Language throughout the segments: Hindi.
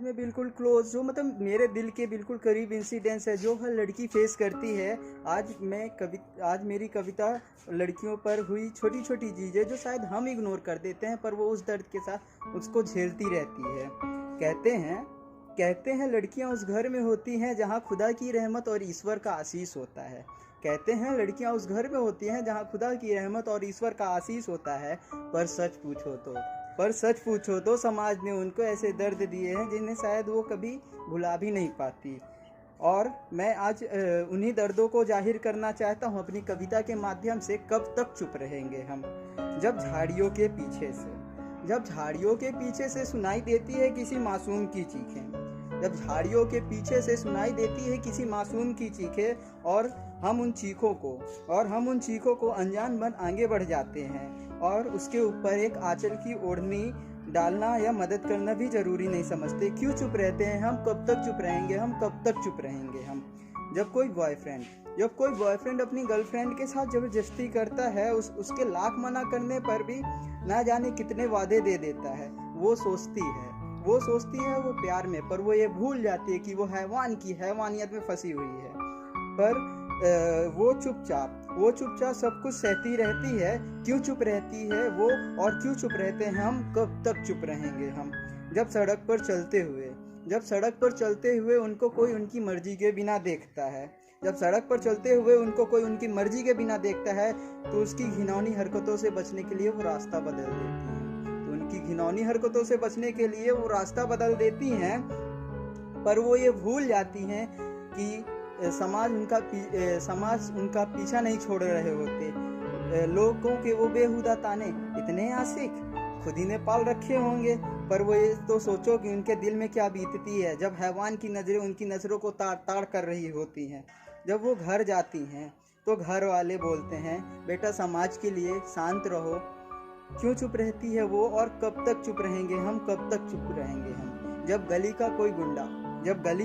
में बिल्कुल क्लोज, जो मतलब मेरे दिल के बिल्कुल करीब इंसिडेंट्स है जो हर लड़की फेस करती है। आज मेरी कविता लड़कियों पर हुई छोटी छोटी चीज़ें जो शायद हम इग्नोर कर देते हैं, पर वो उस दर्द के साथ उसको झेलती रहती है। कहते हैं लड़कियां उस घर में होती हैं जहां खुदा की रहमत और ईश्वर का आशीष होता है। कहते हैं लड़कियां उस घर में होती हैं जहां खुदा की रहमत और ईश्वर का आशीष होता है, पर सच पूछो तो समाज ने उनको ऐसे दर्द दिए हैं जिन्हें शायद वो कभी भुला भी नहीं पाती। और मैं आज उन्हीं दर्दों को जाहिर करना चाहता हूँ अपनी कविता के माध्यम से। कब तक चुप रहेंगे हम, जब झाड़ियों के पीछे से सुनाई देती है किसी मासूम की चीखें, जब झाड़ियों के पीछे से सुनाई देती है किसी मासूम की चीखें, और हम उन चीखों को अनजान बन आगे बढ़ जाते हैं, और उसके ऊपर एक आंचल की ओढ़नी डालना या मदद करना भी जरूरी नहीं समझते। क्यों चुप रहते हैं हम, कब तक चुप रहेंगे हम। जब कोई बॉयफ्रेंड अपनी गर्लफ्रेंड के साथ जबरदस्ती करता है, उसके लाख मना करने पर भी ना जाने कितने वादे दे देता है। वो सोचती है वो प्यार में, पर वो ये भूल जाती है कि वो हैवान की हैवानियत में फंसी हुई है। पर वो चुपचाप सब कुछ सहती रहती है। क्यों चुप रहती है वो, और क्यों चुप रहते हैं हम, कब तक चुप रहेंगे हम। जब सड़क पर चलते हुए उनको कोई उनकी मर्जी के बिना देखता है, तो उसकी घिनौनी हरकतों से बचने के लिए वो रास्ता बदल देती हैं। पर वो ये भूल जाती हैं कि समाज उनका पीछा नहीं छोड़ रहे होते। लोगों के वो बेहुदा ताने इतने आशिक खुद ही ने पाल रखे होंगे, पर वो ये तो सोचो कि उनके दिल में क्या बीतती है जब हैवान की नज़रें उनकी नज़रों को ताड़ कर रही होती हैं। जब वो घर जाती हैं तो घर वाले बोलते हैं, बेटा समाज के लिए शांत रहो। क्यों चुप रहती है वो, और कब तक चुप रहेंगे हम। जब गली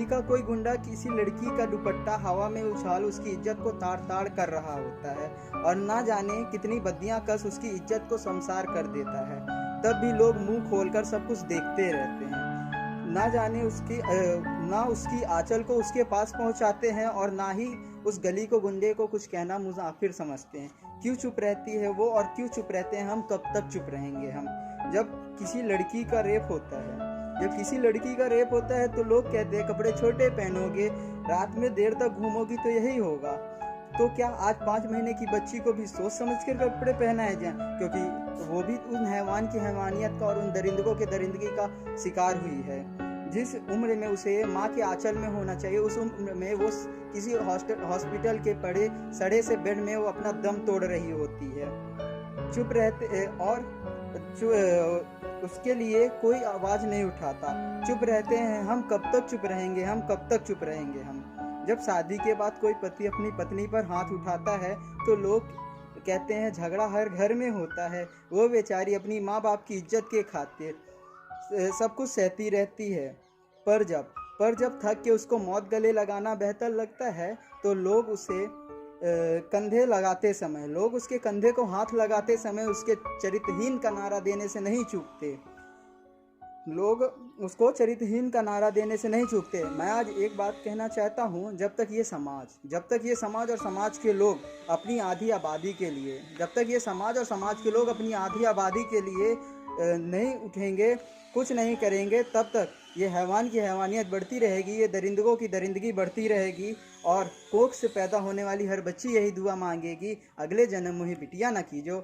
का कोई गुंडा किसी लड़की का दुपट्टा हवा में उछाल उसकी इज्जत को ताड़ कर रहा होता है, और ना जाने कितनी बद्दियां कस उसकी इज्जत को शमशार कर देता है, तब भी लोग मुंह खोलकर सब कुछ देखते रहते हैं। ना उसकी आंचल को उसके पास पहुंचाते हैं, और ना ही उस गली को गुंडे को कुछ कहना मुसाफिर समझते हैं। क्यों चुप रहती है वो, और क्यों चुप रहते हैं हम, कब तक चुप रहेंगे हम। जब किसी लड़की का रेप होता है तो लोग कहते हैं कपड़े छोटे पहनोगे, रात में देर तक घूमोगी तो यही होगा। तो क्या आज 5 महीने की बच्ची को भी सोच समझ कर कपड़े पहनाए जाएं, क्योंकि वो भी उन हैवान की हैवानियत का और उन दरिंदगों के दरिंदगी का शिकार हुई है। जिस उम्र में उसे माँ के आंचल में होना चाहिए, उस उम्र में वो किसी हॉस्पिटल के पड़े सड़े से बेड में वो अपना दम तोड़ रही होती है। चुप रहते और उसके लिए कोई आवाज़ नहीं उठाता। चुप रहते हैं हम, कब तक चुप रहेंगे हम। जब शादी के बाद कोई पति अपनी पत्नी पर हाथ उठाता है तो लोग कहते हैं झगड़ा हर घर में होता है। वो बेचारी अपनी माँ बाप की इज्जत के खातिर सब कुछ सहती रहती है, पर जब थक के उसको मौत गले लगाना बेहतर लगता है तो लोग उसके कंधे को हाथ लगाते समय उसके चरित्रहीन का नारा देने से नहीं चूकते। मैं आज एक बात कहना चाहता हूँ, जब तक ये समाज और समाज के लोग अपनी आधी आबादी के लिए नहीं उठेंगे, कुछ नहीं करेंगे, तब तक ये हैवान की हैवानियत बढ़ती रहेगी, ये दरिंदगों की दरिंदगी बढ़ती रहेगी, और कोख से पैदा होने वाली हर बच्ची यही दुआ मांगेगी, अगले जन्म मुझे बिटिया ना कीजो।